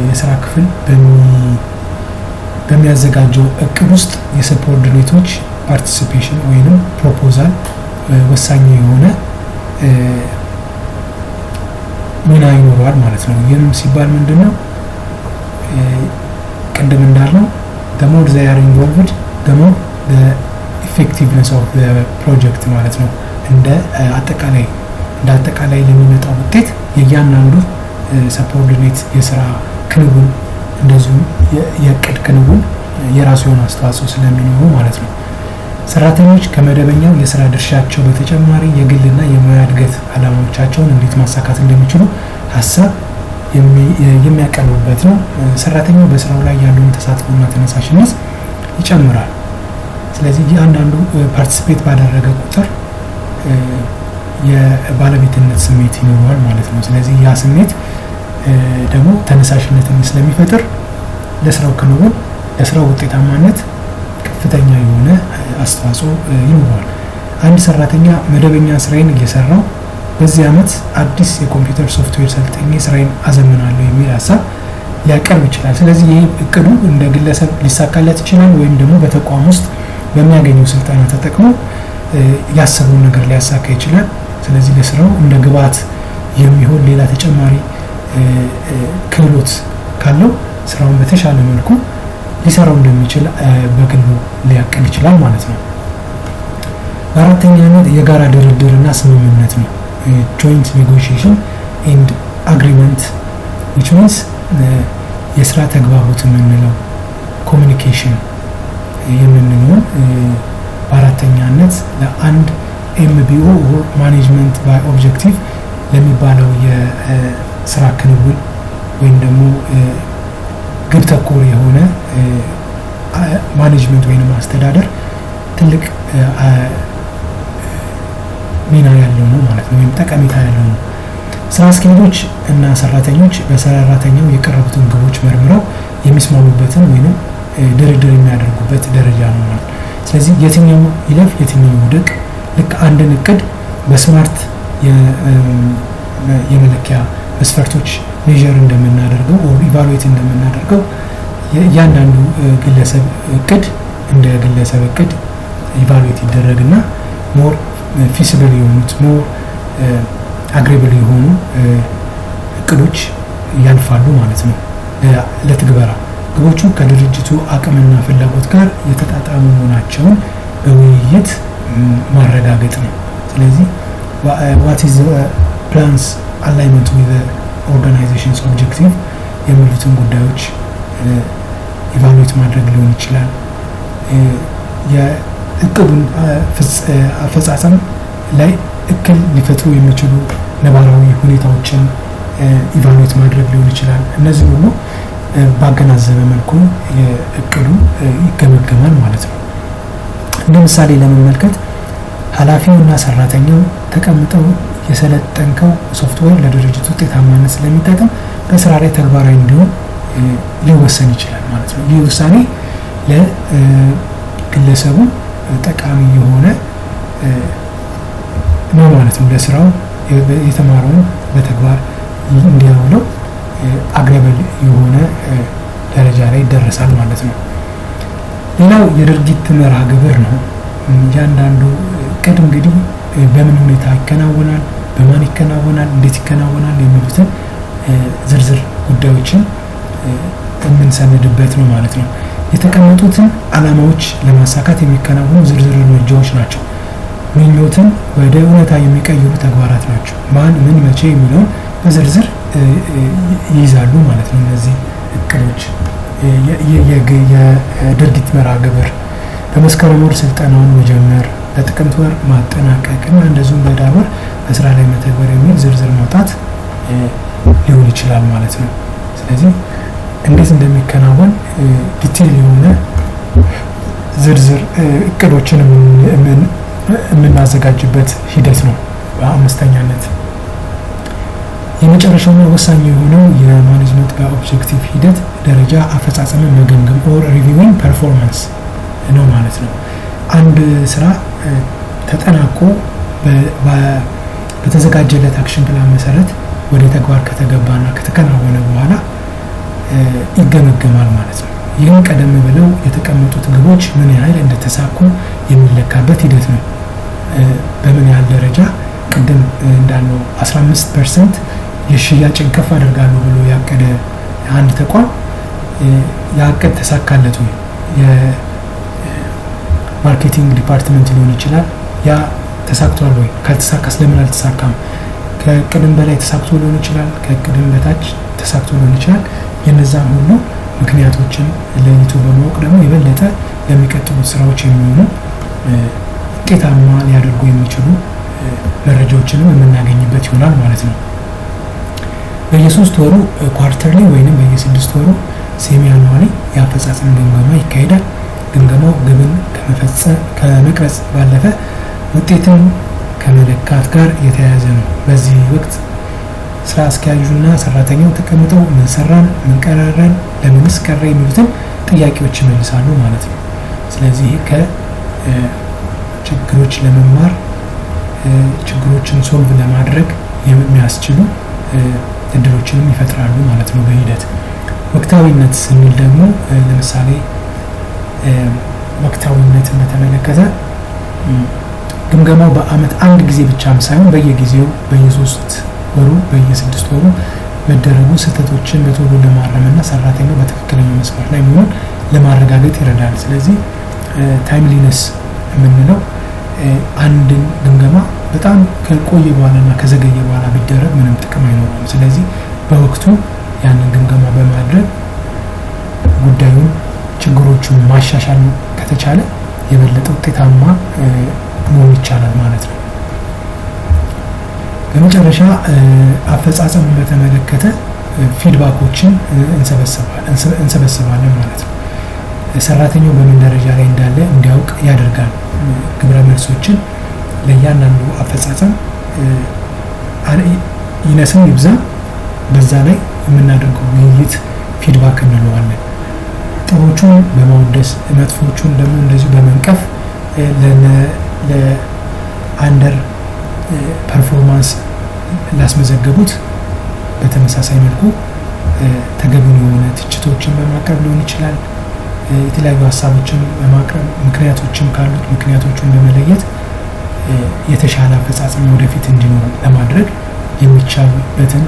የስራ ክፍል በሚያዘጋጀው እቅድ ውስጥ የሰብኦርዲኔቶች ፓርቲሲፔሽን ወይንም ፕሮፖዛል ወሳኝ የሆነ ሚና ይኖረዋል ማለት ነው። ይህም ሲባል ምንድነው ቅድም እንዳልነው the more they are involved the more the effectiveness of the project ማለት ነው። እንደ አጠቃላይ ለሚመጣው ውጤት የእያንዳንዱ ሰብኦርዲኔት የስራ ክንውን እንደዚሁም የእቅድ ክንውን የራሱ የሆነ አስተዋጽኦ ስለሚኖረው ማለት ነው። ሰራተኞች ከመደበኛው የስራ ድርሻቸው በተጨማሪ የግልና የሙያ እድገት ዓላማዎቻቸውን እንዴት ማሳካት እንደሚችሉ ሀሳብ የሚያቀርቡበት ነው። ሰራተኛው በስራው ላይ ያለውን ተሳትፎና ተነሳሽነት ይጨምራል። ስለዚህ እያንዳንዱ ፓርቲሲፔት ባደረገ ቁጥር የባለቤትነት ስሜት ይኖረዋል ማለት ነው። ስለዚህ ያ ስሜት ደግሞ ተነሳሽነትን ስለሚፈጥር ለስራው ክንውን ለስራው ውጤታማነት ከፍተኛ የሆነ አስተዋጽኦ ይኖረዋል። አንድ ሰራተኛ መደበኛ ስራዬን እየሰራው በዚህ አመት አዲስ የኮምፒውተር ሶፍትዌር ሰልጥኜ ስራዬን አዘምናለሁ የሚል ሀሳብ ሊያቀርብ ይችላል። ስለዚህ ይህ እቅዱ እንደ ግለሰብ ሊሳካለት ይችላል ወይም ደግሞ በተቋም ውስጥ በሚያገኘው ስልጠና ተጠቅሞ ያሰበውን ነገር ሊያሳካ ይችላል። ስለዚህ ለስራው እንደ ግብዓት የሚሆን ሌላ ተጨማሪ ክህሎት ካለው ስራውን በተሻለ መልኩ ሊሰራው እንደሚችል በግሉ ሊያቀል ይችላል ማለት ነው። አራተኛው የጋራ ድርድርና ስምምነት ነው። joint negotiation and agreement which means የስራ ተግባቦት የምንለው ኮሚኒኬሽን የምንለው በአራተኛነት ለአንድ MBO or management by objective ለሚባለው የስራ ክንውን ወይም ደግሞ ግብ ተኮር የሆነ ማኔጅመንት ወይም አስተዳደር ትልቅ ሚና ያለው ነው ማለት ነው፣ ወይም ጠቀሜታ ያለው ነው። ስራ አስኪያጆች እና ሰራተኞች በሰራተኛው የቀረቡትን ግቦች መርምረው የሚስማሙበትን ወይም ድርድር የሚያደርጉበት ደረጃ ነው ማለት ነው። ስለዚህ የትኛው ይለፍ የትኛው ይውደቅ ልክ አንድን እቅድ በስማርት የመለኪያ መስፈርቶች ሜዠር እንደምናደርገው ኦር ኢቫሉዌት እንደምናደርገው እያንዳንዱ ግለሰብ እቅድ እንደ ግለሰብ እቅድ ኢቫሉዌት ይደረግና ሞር ፊዚብል የሆኑት ሞር አግሪብል የሆኑ እቅዶች ያልፋሉ ማለት ነው ለትግበራ። ግቦቹ ከድርጅቱ አቅምና ፍላጎት ጋር የተጣጣሙ መሆናቸውን በውይይት ማረጋገጥ ነው። ስለዚህ what is the plans alignment with the organization's objective የሚሉትን ጉዳዮች ኢቫሉዌት ማድረግ ሊሆን ይችላል። የእቅዱን አፈጻጸም ላይ እክል ሊፈጥሩ የሚችሉ ነባራዊ ሁኔታዎችን ኢቫሉዌት ማድረግ ሊሆን ይችላል። እነዚህ ሁሉ ባገናዘበ መልኩ እቅዱ ይገመገማል ማለት ነው። እንደ ምሳሌ ለመመልከት ኃላፊውና ሰራተኛው ተቀምጠው የሰለጠንከው ሶፍትዌር ለድርጅቱ ውጤታማነት ስለሚጠቅም በስራ ላይ ተግባራዊ እንዲሆን ሊወሰን ይችላል ማለት ነው። ይህ ውሳኔ ለግለሰቡ ጠቃሚ የሆነ ነው ማለት ነው። ለስራው የተማረውን በተግባር እንዲያውለው አግሬብል የሆነ ደረጃ ላይ ይደረሳል ማለት ነው። ሌላው የድርጊት መርሃ ግብር ነው። እያንዳንዱ እቅድ እንግዲህ በምን ሁኔታ ይከናወናል፣ በማን ይከናወናል፣ እንዴት ይከናወናል የሚሉትን ዝርዝር ጉዳዮችን የምንሰንድበት ነው ማለት ነው። የተቀመጡትን ዓላማዎች ለማሳካት የሚከናወኑ ዝርዝር እርምጃዎች ናቸው። ምኞትን ወደ እውነታ የሚቀይሩ ተግባራት ናቸው። ማን ምን መቼ የሚለውን በዝርዝር ይይዛሉ ማለት ነው። እነዚህ እቅዶች የድርጊት መርሃ ግብር በመስከረም ወር ስልጠናውን መጀመር፣ በጥቅምት ወር ማጠናቀቅ እና እንደዚሁም በህዳር ወር በስራ ላይ መተግበር የሚል ዝርዝር ማውጣት ሊሆን ይችላል ማለት ነው። ስለዚህ እንዴት እንደሚከናወን ዲቴል የሆነ ዝርዝር እቅዶችን የምናዘጋጅበት ሂደት ነው። በአምስተኛነት የመጨረሻውና ወሳኝ የሆነው የማኔጅመንት በኦብጀክቲቭ ሂደት ደረጃ አፈጻጸምን መገምገም ኦር ሪቪዊንግ ፐርፎርማንስ ነው ማለት ነው። አንድ ስራ ተጠናቆ በተዘጋጀለት አክሽን ፕላን መሰረት ወደ ተግባር ከተገባና ከተከናወነ በኋላ ይገመገማል ማለት ነው። ይህን ቀደም ብለው የተቀመጡት ግቦች ምን ያህል እንደተሳኩ የሚለካበት ሂደት ነው። በምን ያህል ደረጃ ቅድም እንዳለው 15% የሽያጭን ከፍ አደርጋለሁ ብሎ ያቀደ አንድ ተቋም ያቀደ ተሳካለት ወይ? የማርኬቲንግ ዲፓርትመንት ሊሆን ይችላል። ያ ተሳክቷል ወይ? ካልተሳካስ ለምን አልተሳካም? ከቅድም በላይ ተሳክቶ ሊሆን ይችላል፣ ከቅድም በታች ተሳክቶ ሊሆን ይችላል። የነዛን ሁሉ ምክንያቶችን ለይቶ በማወቅ ደግሞ የበለጠ ለሚቀጥሉት ስራዎች የሚሆኑ ውጤታማ ሊያደርጉ የሚችሉ መረጃዎችንም የምናገኝበት ይሆናል ማለት ነው። በየ3 ወሩ ኳርተርሊ ወይንም በየ6 ወሩ ሴሚ አኑዋሊ የአፈጻጸም ግምገማ ይካሄዳል። ግምገማው ግብን ከመቅረጽ ባለፈ ውጤትን ከመለካት ጋር የተያያዘ ነው። በዚህ ወቅት ስራ አስኪያጁና ሰራተኛው ተቀምጠው ምን ሰራን፣ ምን ቀረን፣ ለምንስ ቀረ የሚሉትን ጥያቄዎች ይመልሳሉ ማለት ነው። ስለዚህ ከችግሮች ለመማር ችግሮችን ሶልቭ ለማድረግ የሚያስችሉ እድሎችንም ይፈጥራሉ ማለት ነው በሂደት። ወቅታዊነት ስንል ደግሞ ለምሳሌ ወቅታዊነትን በተመለከተ ግምገማው በአመት አንድ ጊዜ ብቻም ሳይሆን በየጊዜው በየ3 ወሩ በየ6 ወሩ መደረጉ ስህተቶችን በቶሎ ለማረምና ሰራተኛው በትክክለኛው መስመር ላይ መሆኑን ለማረጋገጥ ይረዳል። ስለዚህ ታይምሊነስ የምንለው አንድን ግምገማ በጣም ከቆየ በኋላና ከዘገየ በኋላ ቢደረግ ምንም ጥቅም አይኖረውም። ስለዚህ በወቅቱ ያንን ግምገማ በማድረግ ጉዳዩን ችግሮቹን ማሻሻል ከተቻለ የበለጠ ውጤታማ መሆን ይቻላል ማለት ነው። በመጨረሻ አፈጻጸሙን በተመለከተ ፊድባኮችን እንሰበስባለን ማለት ነው። ሰራተኛው በምን ደረጃ ላይ እንዳለ እንዲያውቅ ያደርጋል። ግብረ መልሶችን ለእያንዳንዱ አፈጻጸም ይነስም ይብዛ በዛ ላይ የምናደርገው ውይይት ፊድባክ እንለዋለን። ጥሩዎቹን በማወደስ መጥፎቹን ደግሞ እንደዚሁ በመንቀፍ ለአንደር ፐርፎርማንስ ላስመዘገቡት በተመሳሳይ መልኩ ተገቢውን የሆነ ትችቶችን በማቅረብ ሊሆን ይችላል። የተለያዩ ሀሳቦችን በማቅረብ ምክንያቶችን ካሉት ምክንያቶቹን በመለየት የተሻለ አፈጻጸም ወደፊት እንዲኖር ለማድረግ የሚቻልበትን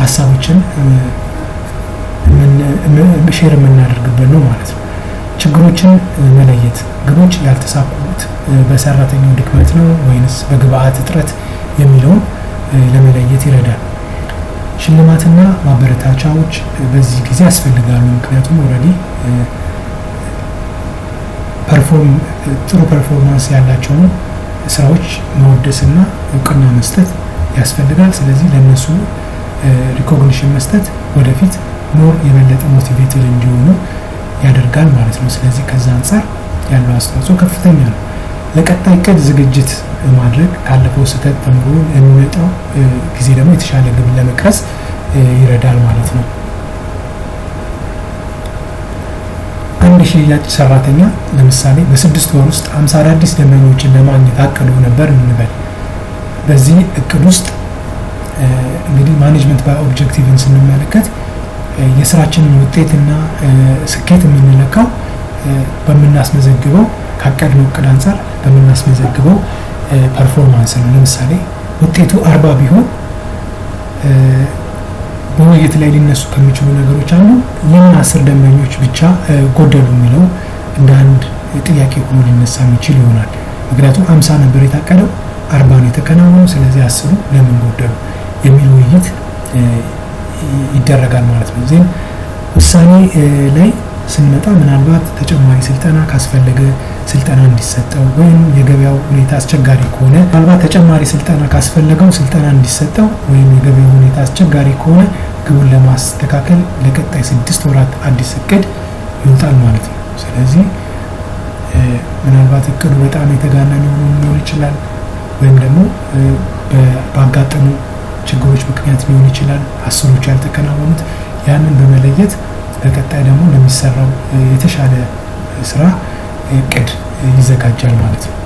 ሀሳቦችን ሼር የምናደርግበት ነው ማለት ነው። ችግሮችን መለየት፣ ግቦች ያልተሳኩት በሰራተኛው ድክመት ነው ወይንስ በግብአት እጥረት የሚለውን ለመለየት ይረዳል። ሽልማትና ማበረታቻዎች በዚህ ጊዜ ያስፈልጋሉ። ምክንያቱም ኦልሬዲ ጥሩ ፐርፎርማንስ ያላቸውን ስራዎች መወደስና እውቅና መስጠት ያስፈልጋል። ስለዚህ ለነሱ ሪኮግኒሽን መስጠት ወደፊት ሞር የበለጠ ሞቲቬትድ እንዲሆኑ ያደርጋል ማለት ነው። ስለዚህ ከዛ አንፃር ያለው አስተዋጽኦ ከፍተኛ ነው። ለቀጣይ ዕቅድ ዝግጅት ማድረግ ካለፈው ስህተት ተምሮ የሚመጣው ጊዜ ደግሞ የተሻለ ግብ ለመቅረጽ ይረዳል ማለት ነው። አንድ ሽያጭ ሰራተኛ ለምሳሌ በ6 ወር ውስጥ 50 አዳዲስ ደንበኞችን ለማግኘት አቅዶ ነበር እንበል። በዚህ እቅድ ውስጥ እንግዲህ ማኔጅመንት ባይ ኦብጀክቲቭን ስንመለከት የስራችንን ውጤትና ስኬት የምንለካው በምናስመዘግበው ካቀድነው እቅድ አንፃር በምናስመዘግበው ፐርፎርማንስ ነው። ለምሳሌ ውጤቱ 40 ቢሆን በውይይት ላይ ሊነሱ ከሚችሉ ነገሮች አንዱ ለምን 10 ደንበኞች ብቻ ጎደሉ የሚለው እንደ አንድ ጥያቄ ሆኖ ሊነሳ የሚችል ይሆናል። ምክንያቱም 50 ነበር የታቀደው 40 ነው የተከናወነው፣ ስለዚህ 10 ለምን ጎደሉ የሚል ውይይት ይደረጋል ማለት ነው። ዜን ውሳኔ ላይ ስንመጣ ምናልባት ተጨማሪ ስልጠና ካስፈለገ ስልጠና እንዲሰጠው ወይም የገበያው ሁኔታ አስቸጋሪ ከሆነ ምናልባት ተጨማሪ ስልጠና ካስፈለገው ስልጠና እንዲሰጠው ወይም የገበያው ሁኔታ አስቸጋሪ ከሆነ ግቡን ለማስተካከል ለቀጣይ 6 ወራት አዲስ እቅድ ይወጣል ማለት ነው። ስለዚህ ምናልባት እቅዱ በጣም የተጋነነ ሆኖ ሊሆን ይችላል ወይም ደግሞ ባጋጠሙ ችግሮች ምክንያት ሊሆን ይችላል 10ዎቹ ያልተከናወኑት። ያንን በመለየት በቀጣይ ደግሞ ለሚሰራው የተሻለ ስራ እቅድ ይዘጋጃል ማለት ነው።